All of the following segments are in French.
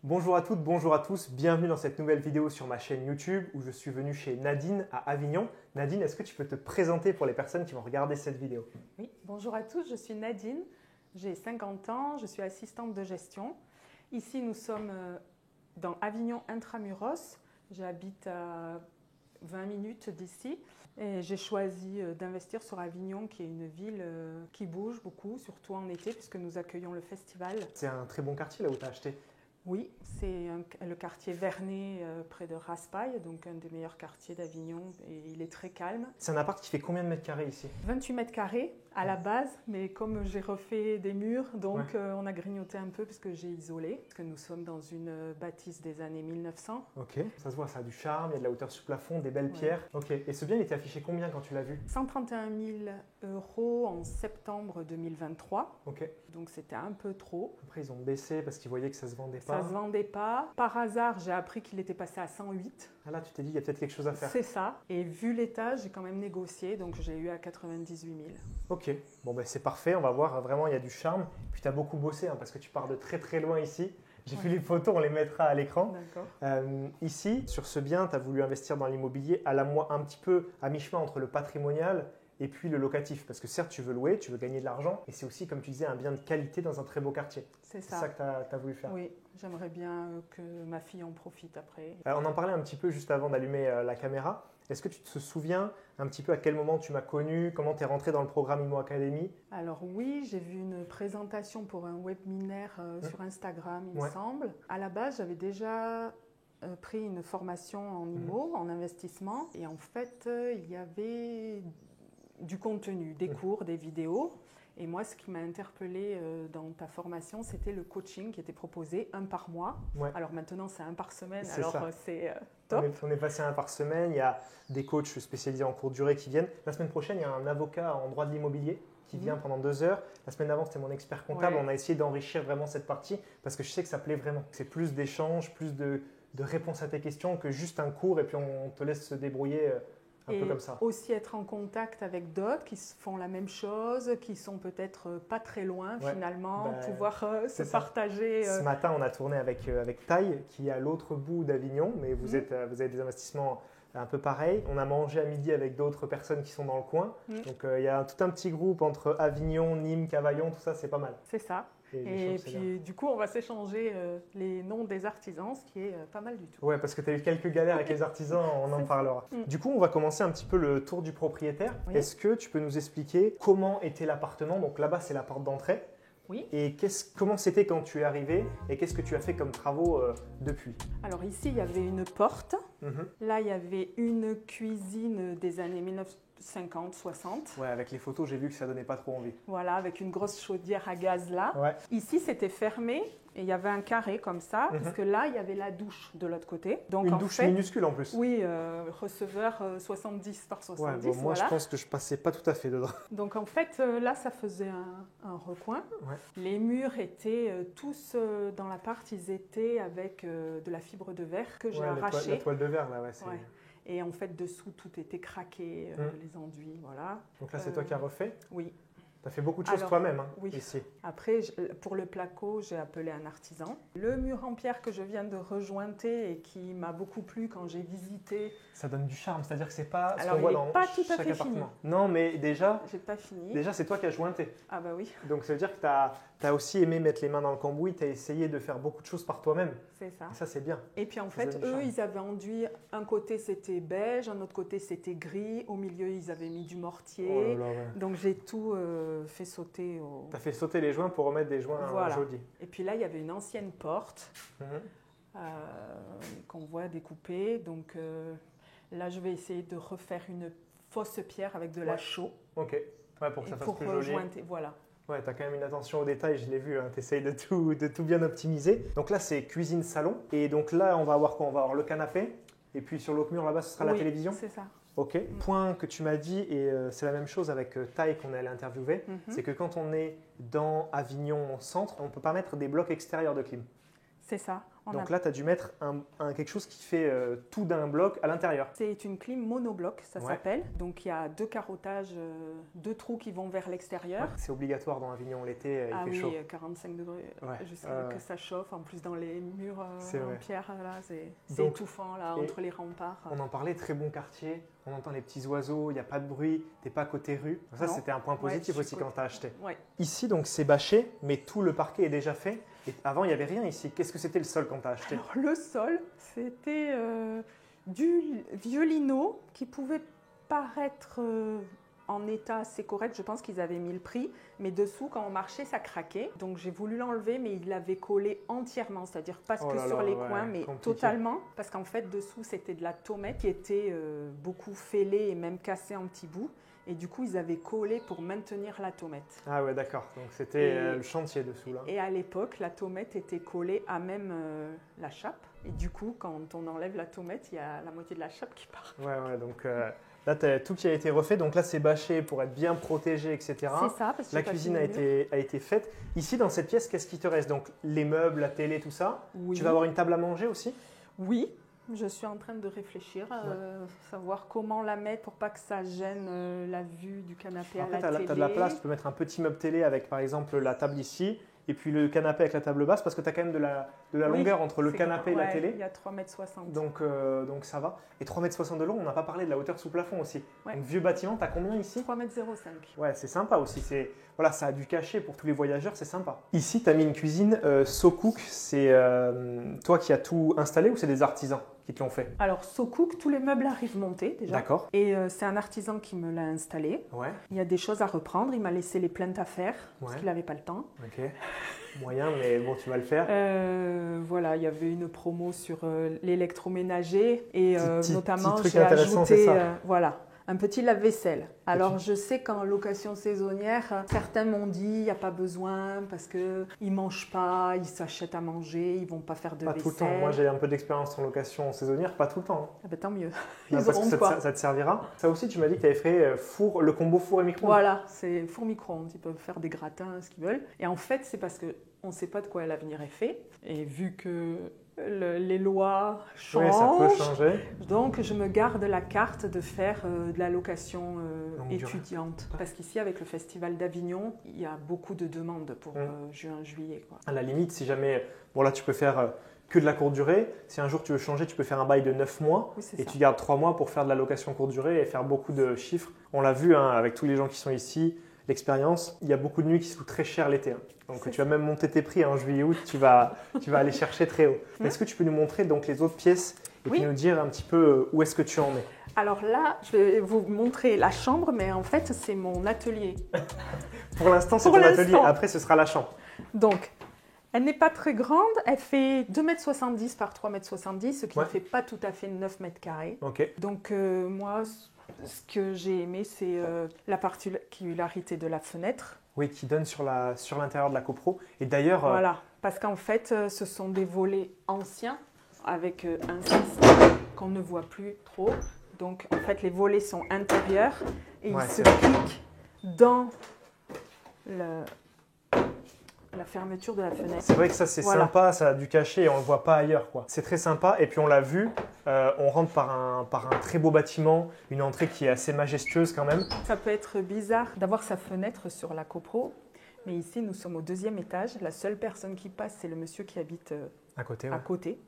Bonjour à toutes, bonjour à tous, bienvenue dans cette nouvelle vidéo sur ma chaîne YouTube où je suis venu chez Nadine à Avignon. Nadine, est-ce que tu peux te présenter pour les personnes qui vont regarder cette vidéo? Oui, bonjour à tous, je suis Nadine, j'ai 50 ans, je suis assistante de gestion. Ici, nous sommes dans Avignon Intramuros, j'habite à 20 minutes d'ici et j'ai choisi d'investir sur Avignon qui est une ville qui bouge beaucoup, surtout en été puisque nous accueillons le festival. C'est un très bon quartier là où tu as acheté. Oui, c'est le quartier Vernet près de Raspail, donc un des meilleurs quartiers d'Avignon et il est très calme. C'est un appart qui fait combien de mètres carrés ici? 28 mètres carrés à la base, mais comme j'ai refait des murs, donc on a grignoté un peu parce que j'ai isolé. Parce que nous sommes dans une bâtisse des années 1900. Ok, ça se voit, ça a du charme, il y a de la hauteur sur plafond, des belles pierres. Ok, et ce bien il était affiché combien quand tu l'as vu? 131 000 € en septembre 2023. Ok. Donc c'était un peu trop. Après ils ont baissé parce qu'ils voyaient que ça se vendait pas. Ça se vendait pas. Par hasard, j'ai appris qu'il était passé à 108. Ah là tu t'es dit il y a peut-être quelque chose à faire. C'est ça. Et vu l'état, j'ai quand même négocié, donc j'ai eu à 98 000. Ok, bon ben c'est parfait, on va voir, vraiment il y a du charme. Puis tu as beaucoup bossé parce que tu pars de très très loin ici. J'ai vu les photos, on les mettra à l'écran. Ici, sur ce bien, tu as voulu investir dans l'immobilier un petit peu à mi-chemin entre le patrimonial et puis le locatif. Parce que certes, tu veux louer, tu veux gagner de l'argent, et c'est aussi, comme tu disais, un bien de qualité dans un très beau quartier. C'est ça que tu as voulu faire. Oui, j'aimerais bien que ma fille en profite après. On en parlait un petit peu juste avant d'allumer la caméra. Est-ce que tu te souviens un petit peu à quel moment tu m'as connu, comment tu es rentré dans le programme Immo Academy? Alors oui, j'ai vu une présentation pour un webinaire sur Instagram, il me semble. À la base, j'avais déjà pris une formation en IMO, en investissement. Et en fait, il y avait du contenu, des cours, des vidéos. Et moi, ce qui m'a interpellée dans ta formation, c'était le coaching qui était proposé, un par mois. Alors maintenant, c'est un par semaine, alors c'est top. On est passé à un par semaine, il y a des coachs spécialisés en courte durée qui viennent. La semaine prochaine, il y a un avocat en droit de l'immobilier qui vient pendant 2 heures. La semaine d'avant, c'était mon expert comptable. On a essayé d'enrichir vraiment cette partie parce que je sais que ça plaît vraiment. C'est plus d'échanges, plus de réponses à tes questions que juste un cours et puis on te laisse se débrouiller. Et aussi être en contact avec d'autres qui font la même chose, qui sont peut-être pas très loin finalement, pouvoir se partager. Ce matin, on a tourné avec Taille qui est à l'autre bout d'Avignon, mais vous avez des investissements un peu pareils. On a mangé à midi avec d'autres personnes qui sont dans le coin. Donc il y a tout un petit groupe entre Avignon, Nîmes, Cavaillon, tout ça, c'est pas mal. C'est ça. Et puis du coup, on va s'échanger les noms des artisans, ce qui est pas mal du tout. Ouais, parce que tu as eu quelques galères avec les artisans, on en parlera. Du coup, on va commencer un petit peu le tour du propriétaire. Est-ce que tu peux nous expliquer comment était l'appartement? Donc là-bas, c'est la porte d'entrée. Oui. Et comment c'était quand tu es arrivé et qu'est-ce que tu as fait comme travaux depuis? Alors ici, il y avait une porte. Là, il y avait une cuisine des années 1950, 60. Ouais, avec les photos, j'ai vu que ça donnait pas trop envie. Voilà, avec une grosse chaudière à gaz là. Ici, c'était fermé et il y avait un carré comme ça, parce que là, il y avait la douche de l'autre côté. Donc, une douche minuscule en plus. Oui, receveur 70 par 70. Ouais, bon, moi, je pense que je passais pas tout à fait dedans. Donc en fait, là, ça faisait un recoin. Les murs étaient tous dans l'appart, ils étaient avec de la fibre de verre que j'ai arrachée. La toile de verre, là, Et en fait, dessous, tout était craqué, les enduits, voilà. Donc là, c'est toi qui as refait? Oui. Tu as fait beaucoup de choses toi-même ici. Après, pour le placo, j'ai appelé un artisan. Le mur en pierre que je viens de rejointer et qui m'a beaucoup plu quand j'ai visité. Ça donne du charme, c'est-à-dire que c'est pas ce qu'on voit dans pas tout à chaque fait appartement. Fini. Non, mais déjà, j'ai pas fini. Déjà, c'est toi qui as jointé. Ah bah oui. Donc ça veut dire que tu as aussi aimé mettre les mains dans le cambouis, tu as essayé de faire beaucoup de choses par toi-même. C'est ça. Et ça, c'est bien. Et puis en fait, eux, ils avaient enduit, un côté c'était beige, un autre côté c'était gris, au milieu ils avaient mis du mortier. Donc j'ai tout fait sauter. Tu as fait sauter les joints pour remettre des joints jolis. Et puis là, il y avait une ancienne porte qu'on voit découpée. Donc là, je vais essayer de refaire une fausse pierre avec de la chaux. Ok, pour que ça fasse plus joli. Voilà. Ouais, tu as quand même une attention au détail, je l'ai vu, tu essayes de tout bien optimiser. Donc là, c'est cuisine-salon. Et donc là, on va avoir quoi? On va avoir le canapé. Et puis sur l'autre mur, là-bas, ce sera la télévision? C'est ça. Ok. Point que tu m'as dit, et c'est la même chose avec Taille qu'on est allé interviewer, c'est que quand on est dans Avignon centre, on ne peut pas mettre des blocs extérieurs de clim. C'est ça. Donc là, tu as dû mettre quelque chose qui fait tout d'un bloc à l'intérieur. C'est une clim monobloc, ça s'appelle. Donc il y a 2 carottages, 2 trous qui vont vers l'extérieur. Ouais, c'est obligatoire dans Avignon l'été, il fait chaud. 45 degrés, je sais que ça chauffe. En plus dans les murs en pierre, c'est étouffant là, entre les remparts. On en parlait, très bon quartier, on entend les petits oiseaux, il n'y a pas de bruit, tu n'es pas côté rue. Ça, c'était un point positif aussi quand tu as acheté. Ouais. Ici, donc c'est bâché, mais tout le parquet est déjà fait. Et avant, il n'y avait rien ici. Qu'est-ce que c'était le sol quand tu as acheté? Alors, le sol, c'était du vieux lino qui pouvait paraître en état assez correct. Je pense qu'ils avaient mis le prix, mais dessous, quand on marchait, ça craquait. Donc j'ai voulu l'enlever, mais il l'avait collé entièrement, c'est-à-dire pas que sur les coins, mais totalement. Parce qu'en fait, dessous, c'était de la tomate qui était beaucoup fêlée et même cassée en petits bouts. Et du coup, ils avaient collé pour maintenir la tomate. Ah ouais, d'accord. Donc c'était le chantier dessous là. Et à l'époque, la tomate était collée à même la chape. Et du coup, quand on enlève la tomate, il y a la moitié de la chape qui part. Ouais, donc là, tu as tout qui a été refait. Donc là, c'est bâché pour être bien protégé, etc. C'est ça, parce que la cuisine a été faite. Ici, dans cette pièce, qu'est-ce qui te reste? Donc les meubles, la télé, tout ça. Oui. Tu vas avoir une table à manger aussi? Oui. Je suis en train de réfléchir, savoir comment la mettre pour pas que ça gêne la vue du canapé à la télé. Tu as de la place, tu peux mettre un petit meuble télé avec par exemple la table ici et puis le canapé avec la table basse parce que tu as quand même de la longueur entre le canapé et la télé. Il y a 3,60 m. Donc ça va. Et 3,60 m de long, on n'a pas parlé de la hauteur sous plafond aussi. Ouais. Donc vieux bâtiment, tu as combien ici? 3,05 m. Ouais, c'est sympa aussi. Voilà, ça a du cachet pour tous les voyageurs, c'est sympa. Ici, tu as mis une cuisine SoCook. C'est toi qui as tout installé ou c'est des artisans qui te l'ont fait? Alors, SoCook, tous les meubles arrivent montés déjà. D'accord. Et c'est un artisan qui me l'a installé. Ouais. Il y a des choses à reprendre. Il m'a laissé les plaintes à faire parce qu'il n'avait pas le temps. Ok. Moyen, mais bon, tu vas le faire. Voilà, il y avait une promo sur l'électroménager et notamment j'ai ajouté un petit lave-vaisselle. Alors je sais qu'en location saisonnière, certains m'ont dit il n'y a pas besoin parce qu'ils ne mangent pas, ils s'achètent à manger, ils ne vont pas faire de vaisselle. Pas tout le temps. Moi j'ai un peu d'expérience en location saisonnière, pas tout le temps. Ah ben, tant mieux. Non, parce que ça te servira. Ça aussi, tu m'as dit que tu avais fait le combo four et micro-ondes. Voilà, c'est four micro-ondes. Ils peuvent faire des gratins, ce qu'ils veulent. Et en fait, c'est parce qu'on ne sait pas de quoi l'avenir est fait. Et vu que les lois changent, ça peut changer. Donc je me garde la carte de faire de la location étudiante. Parce qu'ici, avec le Festival d'Avignon, il y a beaucoup de demandes pour juin-juillet. À la limite, si jamais... Bon là, tu peux faire que de la courte durée. Si un jour tu veux changer, tu peux faire un bail de 9 mois et tu gardes 3 mois pour faire de la location courte durée et faire beaucoup de chiffres. On l'a vu avec tous les gens qui sont ici, l'expérience, il y a beaucoup de nuits qui se coûtent très cher l'été. Donc tu vas même monter tes prix en juillet-août, tu vas aller chercher très haut. Est-ce que tu peux nous montrer donc les autres pièces et puis nous dire un petit peu où est-ce que tu en es? Alors là, je vais vous montrer la chambre, mais en fait, c'est mon atelier. Pour l'instant, c'est ton atelier. Après, ce sera la chambre. Donc, elle n'est pas très grande. Elle fait 2,70 m par 3,70 m, ce qui ne fait pas tout à fait 9 mètres carrés. Okay. Donc, moi, ce que j'ai aimé, c'est la particularité de la fenêtre. Oui, qui donne sur l'intérieur de la copro. Et d'ailleurs… Voilà, parce qu'en fait, ce sont des volets anciens avec un système qu'on ne voit plus trop. Donc, en fait, les volets sont intérieurs et ils se cliquent dans la fermeture de la fenêtre. C'est vrai que ça, c'est sympa, ça a du cachet et on ne le voit pas ailleurs. C'est très sympa. Et puis, on l'a vu, on rentre par un très beau bâtiment, une entrée qui est assez majestueuse quand même. Ça peut être bizarre d'avoir sa fenêtre sur la copro, mais ici, nous sommes au 2e étage. La seule personne qui passe, c'est le monsieur qui habite à côté.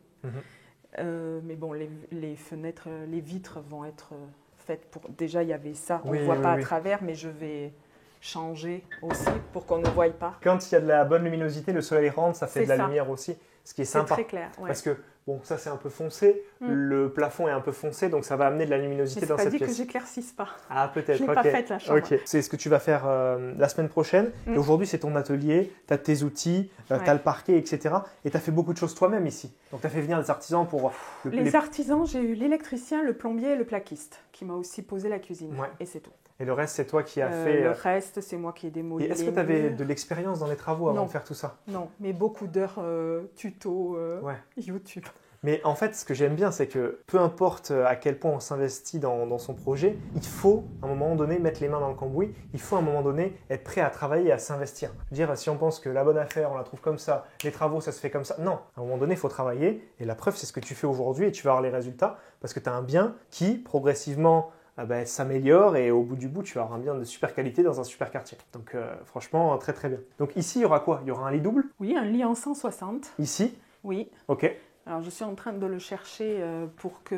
Mais bon, les fenêtres, les vitres vont être faites pour… Déjà, il y avait ça, on ne voit pas à travers, mais je vais changer aussi pour qu'on ne voie pas. Quand il y a de la bonne luminosité, le soleil rentre, ça fait de la lumière aussi, ce qui est sympa. C'est très clair. Ouais. Parce que, bon, ça c'est un peu foncé, le plafond est un peu foncé, donc ça va amener de la luminosité dans cette pièce. Mais c'est pas dit que j'éclaircisse pas. Ah, peut-être. Je n'ai pas fait la chambre. Ok. C'est ce que tu vas faire la semaine prochaine. Et aujourd'hui, c'est ton atelier, tu as tes outils, tu as le parquet, etc. Et tu as fait beaucoup de choses toi-même ici. Donc tu as fait venir des artisans pour… Les artisans, j'ai eu l'électricien, le plombier et le plaquiste qui m'a aussi posé la cuisine. Et c'est tout. Et le reste, c'est toi qui as fait… Le reste, c'est moi qui ai démoli. Et est-ce que tu avais de l'expérience dans les travaux avant de faire tout ça? Non, mais beaucoup d'heures tuto YouTube. Mais en fait, ce que j'aime bien, c'est que peu importe à quel point on s'investit dans son projet, il faut à un moment donné mettre les mains dans le cambouis, il faut à un moment donné être prêt à travailler et à s'investir. Dire si on pense que la bonne affaire, on la trouve comme ça, les travaux, ça se fait comme ça. Non, à un moment donné, il faut travailler et la preuve, c'est ce que tu fais aujourd'hui et tu vas avoir les résultats parce que tu as un bien qui, progressivement, s'améliore et au bout du bout, tu vas avoir un bien de super qualité dans un super quartier. Donc franchement, très très bien. Donc ici, il y aura quoi? Il y aura un lit double? Oui, un lit en 160. Ici? Oui. Ok. Alors je suis en train de le chercher pour que...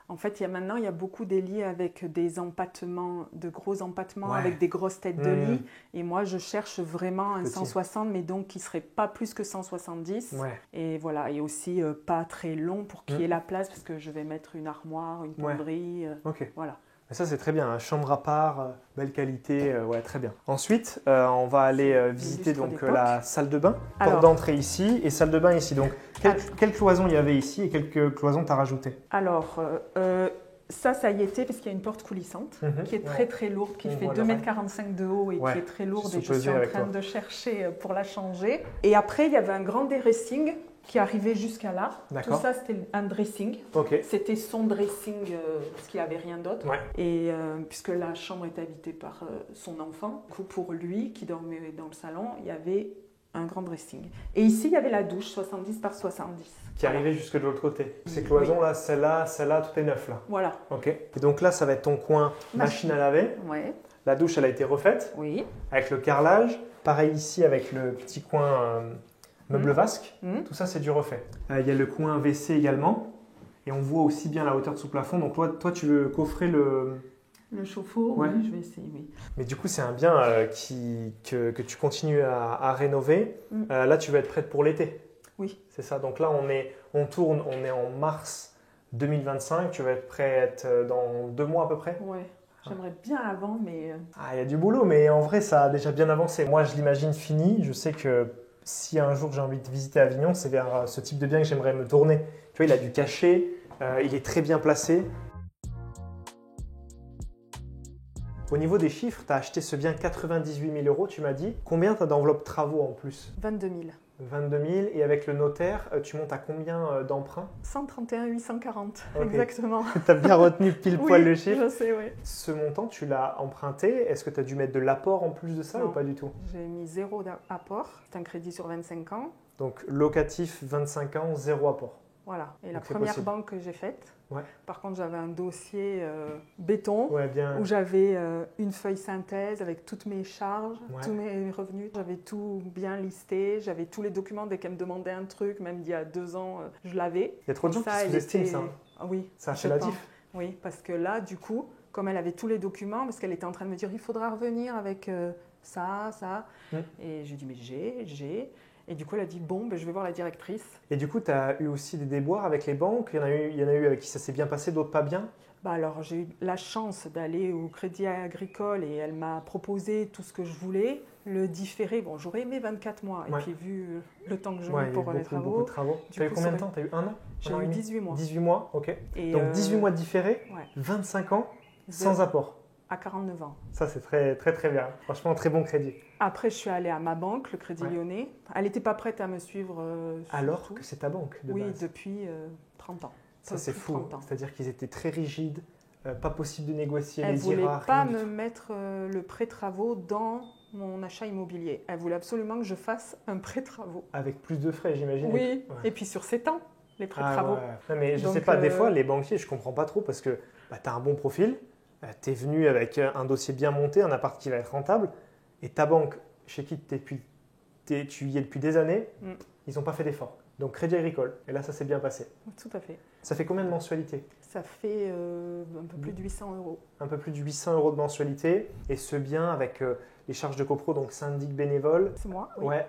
En fait, il y a beaucoup des lits avec des empattements, de gros empattements, avec des grosses têtes de lit. Et moi, je cherche vraiment un 160, mais donc qui ne serait pas plus que 170. Et voilà, et aussi pas très long pour qu'il y ait la place, parce que je vais mettre une armoire, une penderie. Voilà. Mais ça, c'est très bien. Hein. Chambre à part, belle qualité, très bien. Ensuite, on va aller visiter donc, la salle de bain. Porte d'entrée ici et salle de bain ici. Donc, quelles cloisons il y avait ici et quelles cloisons tu as rajoutées? Alors, ça y était, parce qu'il y a une porte coulissante qui est très très lourde, qui fait 2,45 m de haut et qui est très lourde. Et je suis en train de chercher pour la changer. Et après, il y avait un grand dressing qui arrivait jusqu'à là. Tout ça, c'était un dressing. C'était son dressing parce qu'il n'y avait rien d'autre. Et puisque la chambre était habitée par son enfant, du coup, pour lui qui dormait dans le salon, il y avait un grand dressing. Et ici, il y avait la douche 70 par 70. Qui arrivait jusque de l'autre côté. Ces cloisons-là, celle-là, tout est neuf là. Voilà. Ok. Et donc là, ça va être ton coin machine à laver. La douche, elle a été refaite. Avec le carrelage. Pareil ici avec le petit coin meuble vasque. Tout ça, c'est du refait. Il y a le coin WC également. Et on voit aussi bien la hauteur de sous plafond. Donc toi, tu veux coffrer le chauffe-eau, oui, je vais essayer, oui. Mais du coup, c'est un bien que tu continues à rénover. Là, tu vas être prête pour l'été. Oui. C'est ça. Donc là, on est en mars 2025. Tu vas être prête dans 2 mois à peu près? Oui. J'aimerais bien avant, mais... il y a du boulot, mais en vrai, ça a déjà bien avancé. Moi, je l'imagine fini. Je sais que si un jour j'ai envie de visiter Avignon, c'est vers ce type de bien que j'aimerais me tourner. Tu vois, il a du cachet, il est très bien placé. Au niveau des chiffres, tu as acheté ce bien 98 000 €, tu m'as dit. Combien tu as d'enveloppe travaux en plus? 22 000. 22 000. Et avec le notaire, tu montes à combien d'emprunts? 131 840, exactement. Tu as bien retenu pile poil le chiffre. Je sais, oui. Ce montant, tu l'as emprunté. Est-ce que tu as dû mettre de l'apport en plus de ça ou pas du tout? J'ai mis 0 apport. C'est un crédit sur 25 ans. Donc locatif 25 ans, 0 apport. Voilà. Et la première banque que j'ai faite, par contre, j'avais un dossier béton où j'avais une feuille synthèse avec toutes mes charges, tous mes revenus. J'avais tout bien listé, j'avais tous les documents. Dès qu'elle me demandait un truc, même d'il y a 2 ans, je l'avais. Il y a trop de gens qui sous-estiment ça. Oui. Ça a fait la diff. Oui, parce que là, du coup, comme elle avait tous les documents, parce qu'elle était en train de me dire il faudra revenir avec ça. Et je lui ai dit mais j'ai. Et du coup, elle a dit bon, je vais voir la directrice. Et du coup, tu as eu aussi des déboires avec les banques? Il y en a eu avec qui ça s'est bien passé, d'autres pas bien? Alors, j'ai eu la chance d'aller au Crédit Agricole et elle m'a proposé tout ce que je voulais. Le différé, j'aurais aimé 24 mois. Et puis, vu le temps que je mets pour les travaux. Beaucoup de travaux. Tu as eu combien de temps? Tu as eu 1 an? J'ai eu 18 mois. 18 mois, ok. Et donc, 18 mois de différé, 25 ans, sans apport. À 49 ans. Ça, c'est très, très, très bien. Franchement, très bon crédit. Après, je suis allée à ma banque, le Crédit Lyonnais. Elle n'était pas prête à me suivre. Alors que c'est ta banque de base. Oui, depuis 30 ans. Ça, c'est fou. C'est-à-dire qu'ils étaient très rigides, pas possible de négocier les IRA. Elle ne voulait pas me mettre le prêt travaux dans mon achat immobilier. Elle voulait absolument que je fasse un prêt travaux. Avec plus de frais, j'imagine. Oui, et puis sur 7 ans, les prêts travaux. Non, mais je ne sais pas, des fois, les banquiers, je ne comprends pas trop parce que tu as un bon profil. Tu es venu avec un dossier bien monté, un appart qui va être rentable, et ta banque, chez qui tu y es depuis des années, ils n'ont pas fait d'effort. Donc Crédit Agricole, et là ça s'est bien passé. Tout à fait. Ça fait combien de mensualités? Ça fait un peu plus de 800 €. Un peu plus de 800 € de mensualité, et ce bien avec les charges de copro, donc syndic bénévole. C'est moi, oui. Ouais,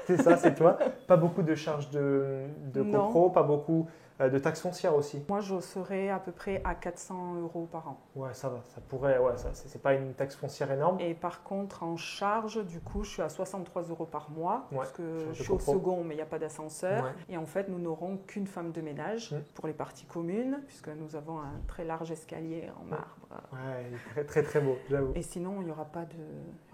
c'est ça, c'est toi. Pas beaucoup de charges de copro, pas beaucoup de taxes foncières aussi. Moi, je serais à peu près à 400 € par an. Ouais, ça va, ça pourrait, c'est pas une taxe foncière énorme. Et par contre, en charge, du coup, je suis à 63 € par mois, parce que je suis au copro. second, mais il n'y a pas d'ascenseur. Et en fait, nous n'aurons qu'une femme de ménage pour les parties communes, puisque nous avons un très large escalier en marbre. Ouais, très très très beau, j'avoue. Et sinon, il n'y aura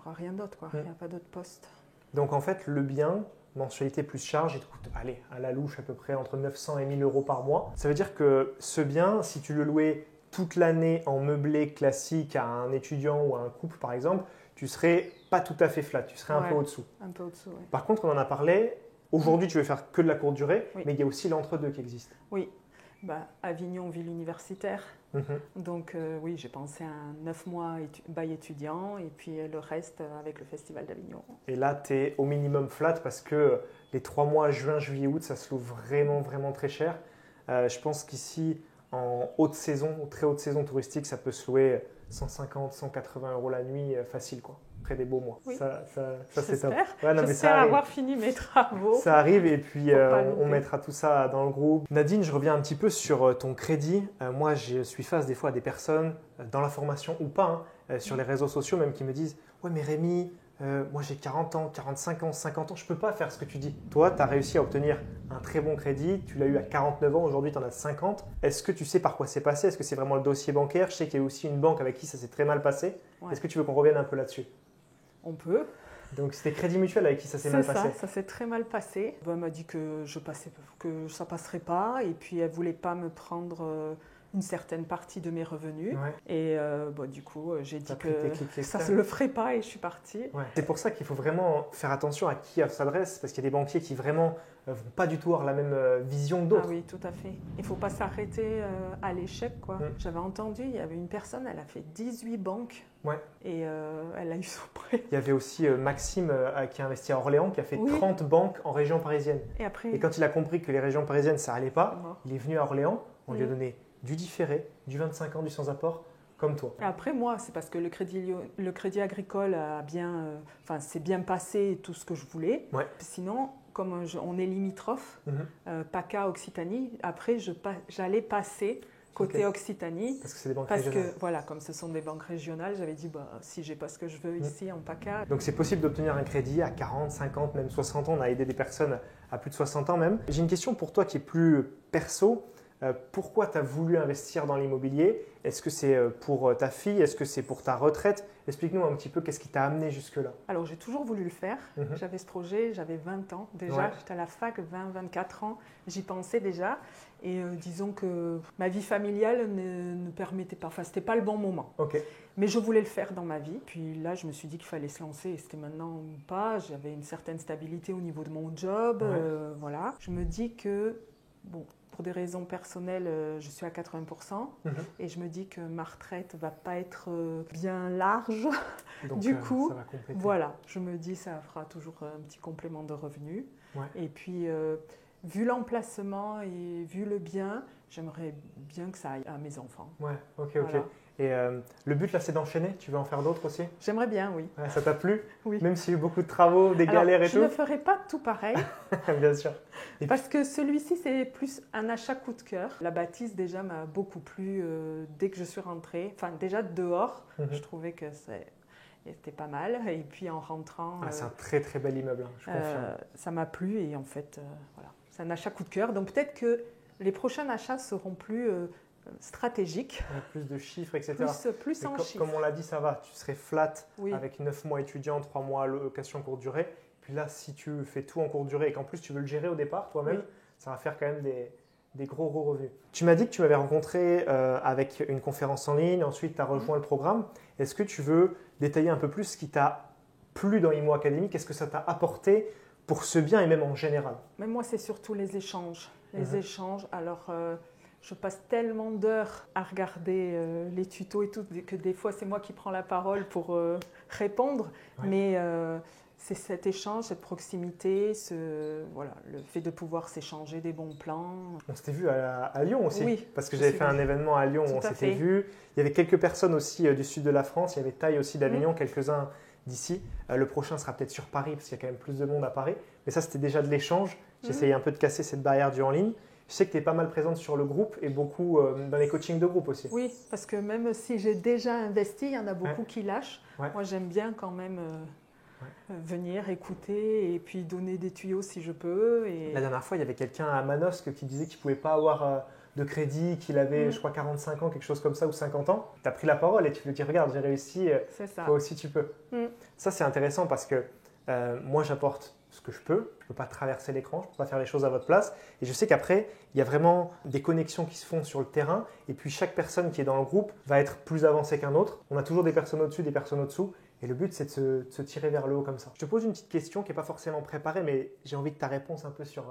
rien d'autre, quoi. Il n'y a pas d'autre poste. Donc en fait, le bien, mensualité plus charge, il te coûte, allez, à la louche à peu près entre 900 et 1000 euros par mois. Ça veut dire que ce bien, si tu le louais toute l'année en meublé classique à un étudiant ou à un couple par exemple, tu serais pas tout à fait flat, tu serais un peu au-dessous. Un peu au-dessous, oui. Par contre, on en a parlé, aujourd'hui tu veux faire que de la courte durée, mais il y a aussi l'entre-deux qui existe. Oui, Avignon, ville universitaire. Donc oui, j'ai pensé à 9 mois bail étudiant et puis le reste avec le Festival d'Avignon. Et là, tu es au minimum flat parce que les 3 mois, juin, juillet, août, ça se loue vraiment, vraiment très cher. Je pense qu'ici, en haute saison, très haute saison touristique, ça peut se louer 150, 180 euros la nuit, facile quoi. Après des beaux mois. Oui. Ça c'est top. J'espère avoir fini mes travaux. Ça arrive et puis on mettra tout ça dans le groupe. Nadine, je reviens un petit peu sur ton crédit. Moi, je suis face des fois à des personnes, dans la formation ou pas, sur les réseaux sociaux même, qui me disent « Ouais mais Rémi, moi j'ai 40 ans, 45 ans, 50 ans, je ne peux pas faire ce que tu dis. » Toi, tu as réussi à obtenir un très bon crédit, tu l'as eu à 49 ans, aujourd'hui tu en as 50. Est-ce que tu sais par quoi c'est passé? Est-ce que c'est vraiment le dossier bancaire? Je sais qu'il y a aussi une banque avec qui ça s'est très mal passé. Ouais. Est-ce que tu veux qu'on revienne un peu là-dessus? On peut. Donc c'était Crédit Mutuel avec qui ça s'est mal passé? Ça s'est très mal passé. Elle m'a dit que ça passerait pas et puis elle voulait pas me prendre une certaine partie de mes revenus. Ouais. Et du coup, j'ai dit que ça ne le ferait pas et je suis partie. Ouais. C'est pour ça qu'il faut vraiment faire attention à qui elle s'adresse, parce qu'il y a des banquiers qui vraiment ne vont pas du tout avoir la même vision que d'autres. Ah oui, tout à fait. Il ne faut pas s'arrêter à l'échec, quoi. J'avais entendu, il y avait une personne, elle a fait 18 banques et elle a eu son prêt. Il y avait aussi Maxime qui a investi à Orléans, qui a fait 30 banques en région parisienne. Et quand il a compris que les régions parisiennes, ça n'allait pas, il est venu à Orléans, on lui a donné du différé, du 25 ans, du sans apport, comme toi. Après, moi, c'est parce que le crédit agricole s'est bien passé tout ce que je voulais. Ouais. Sinon, comme on est limitrophe, PACA, Occitanie, après, j'allais passer côté Occitanie. Parce que c'est des banques régionales. Voilà, comme ce sont des banques régionales, j'avais dit, si j'ai pas ce que je veux ici en PACA. Donc, c'est possible d'obtenir un crédit à 40, 50, même 60 ans. On a aidé des personnes à plus de 60 ans même. J'ai une question pour toi qui est plus perso. Pourquoi tu as voulu investir dans l'immobilier? Est-ce que c'est pour ta fille? Est-ce que c'est pour ta retraite? Explique-nous un petit peu qu'est-ce qui t'a amené jusque-là. Alors, j'ai toujours voulu le faire. J'avais ce projet, j'avais 20 ans déjà. J'étais à la fac, 20-24 ans. J'y pensais déjà. Et disons que ma vie familiale ne permettait pas. Enfin, ce n'était pas le bon moment. Mais je voulais le faire dans ma vie. Puis là, je me suis dit qu'il fallait se lancer. Et c'était maintenant ou pas. J'avais une certaine stabilité au niveau de mon job. Voilà. Je me dis que, pour des raisons personnelles, je suis à 80% et je me dis que ma retraite ne va pas être bien large. Donc, du coup, ça va compléter. Voilà, je me dis que ça fera toujours un petit complément de revenus. Et puis, vu l'emplacement et vu le bien, j'aimerais bien que ça aille à mes enfants. Ok. Et le but là, c'est d'enchaîner. Tu veux en faire d'autres aussi? J'aimerais bien, oui. Ça t'a plu? Oui. Même s'il y a eu beaucoup de travaux, des galères et tout? Je ne ferai pas tout pareil. Bien sûr. Parce que celui-ci, c'est plus un achat coup de cœur. La bâtisse, déjà, m'a beaucoup plu dès que je suis rentrée. Enfin, déjà dehors, je trouvais que c'était pas mal. Et puis en rentrant… c'est un très très bel immeuble, je confirme. Ça m'a plu et en fait, voilà. C'est un achat coup de cœur. Donc peut-être que les prochains achats seront plus… stratégique. Plus de chiffres, etc. Plus en chiffres. Comme on l'a dit, ça va. Tu serais flat avec 9 mois étudiants, 3 mois location courte durée. Puis là, si tu fais tout en courte durée et qu'en plus tu veux le gérer au départ toi-même, ça va faire quand même des gros revenus. Tu m'as dit que tu m'avais rencontré avec une conférence en ligne, ensuite tu as rejoint le programme. Est-ce que tu veux détailler un peu plus ce qui t'a plu dans IMO Academy? Qu'est-ce que ça t'a apporté pour ce bien et même en général? Mais moi, c'est surtout les échanges. Les échanges, alors… je passe tellement d'heures à regarder les tutos et tout que des fois c'est moi qui prends la parole pour répondre. Mais c'est cet échange, cette proximité, le fait de pouvoir s'échanger des bons plans. On s'était vu à Lyon aussi, parce que j'avais fait un événement à Lyon où on s'était vu. Il y avait quelques personnes aussi du sud de la France, il y avait Taille aussi d'Avignon, quelques-uns d'ici. Le prochain sera peut-être sur Paris parce qu'il y a quand même plus de monde à Paris. Mais ça, c'était déjà de l'échange. J'essayais un peu de casser cette barrière du en ligne. Je sais que tu es pas mal présente sur le groupe et beaucoup dans les coachings de groupe aussi. Oui, parce que même si j'ai déjà investi, il y en a beaucoup qui lâchent. Moi, j'aime bien quand même venir écouter et puis donner des tuyaux si je peux. Et… La dernière fois, il y avait quelqu'un à Manosque qui disait qu'il ne pouvait pas avoir de crédit, qu'il avait, je crois, 45 ans, quelque chose comme ça, ou 50 ans. Tu as pris la parole et tu lui dis, regarde, j'ai réussi, toi aussi tu peux. Ça, c'est intéressant parce que moi, j'apporte ce que je peux pas traverser l'écran, je peux pas faire les choses à votre place. Et je sais qu'après, il y a vraiment des connexions qui se font sur le terrain. Et puis chaque personne qui est dans le groupe va être plus avancée qu'un autre. On a toujours des personnes au-dessus, des personnes au-dessous. Et le but, c'est de se tirer vers le haut comme ça. Je te pose une petite question qui n'est pas forcément préparée, mais j'ai envie que ta réponse un peu sur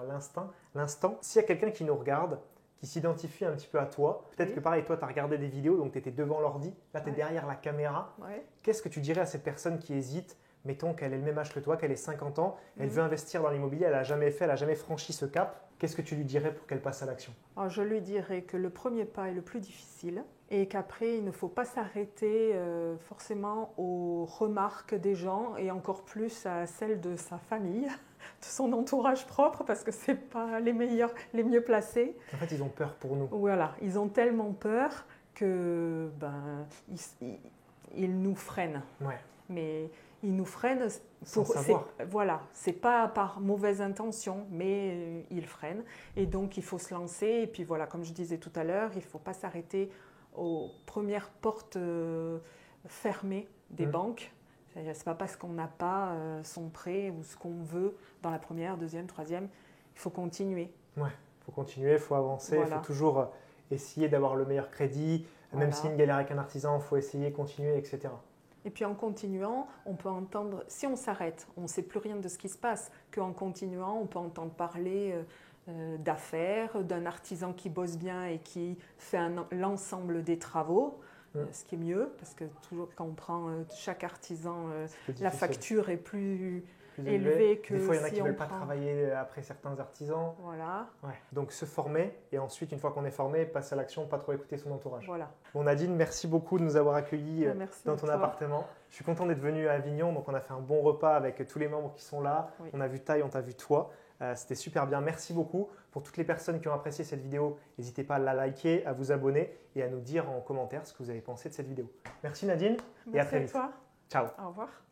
l'instant. S'il y a quelqu'un qui nous regarde, qui s'identifie un petit peu à toi, peut-être que pareil, toi, tu as regardé des vidéos, donc tu étais devant l'ordi, là, tu es derrière la caméra. Qu'est-ce que tu dirais à cette personne qui hésite? Mettons qu'elle ait le même âge que toi, qu'elle ait 50 ans, elle veut investir dans l'immobilier, elle n'a jamais fait, elle n'a jamais franchi ce cap. Qu'est-ce que tu lui dirais pour qu'elle passe à l'action? Je lui dirais que le premier pas est le plus difficile et qu'après, il ne faut pas s'arrêter forcément aux remarques des gens et encore plus à celles de sa famille, de son entourage propre, parce que ce n'est pas les meilleurs, les mieux placés. En fait, ils ont peur pour nous. Voilà, ils ont tellement peur que ils nous freinent. Ouais. Mais ils nous freinent sans savoir. Voilà, c'est pas par mauvaise intention, mais ils freinent. Et donc, il faut se lancer. Et puis voilà, comme je disais tout à l'heure, il ne faut pas s'arrêter aux premières portes fermées des banques. Ce n'est pas parce qu'on n'a pas son prêt ou ce qu'on veut dans la première, deuxième, troisième. Il faut continuer. Ouais, il faut continuer, il faut avancer, il faut toujours essayer d'avoir le meilleur crédit. Même s'il y a une galère avec un artisan, il faut essayer, continuer, etc. Et puis en continuant, on peut entendre, si on s'arrête, on ne sait plus rien de ce qui se passe, qu'en continuant, on peut entendre parler d'affaires, d'un artisan qui bosse bien et qui fait l'ensemble des travaux, ce qui est mieux, parce que toujours quand on prend chaque artisan, la facture est plus élevée que des fois, il y en a si qui ne veulent pas travailler après certains artisans. Voilà. Ouais. Donc se former et ensuite, une fois qu'on est formé, passer à l'action, pas trop écouter son entourage. Voilà. Bon, Nadine, merci beaucoup de nous avoir accueillis dans ton toi. appartement. Je suis content d'être venu à Avignon, donc on a fait un bon repas avec tous les membres qui sont là. Oui. On a vu Taille, on t'a vu toi. C'était super bien. Merci beaucoup. Pour toutes les personnes qui ont apprécié cette vidéo, n'hésitez pas à la liker, à vous abonner et à nous dire en commentaire ce que vous avez pensé de cette vidéo. Merci Nadine et à très vite. Merci à toi. Ciao. Au revoir.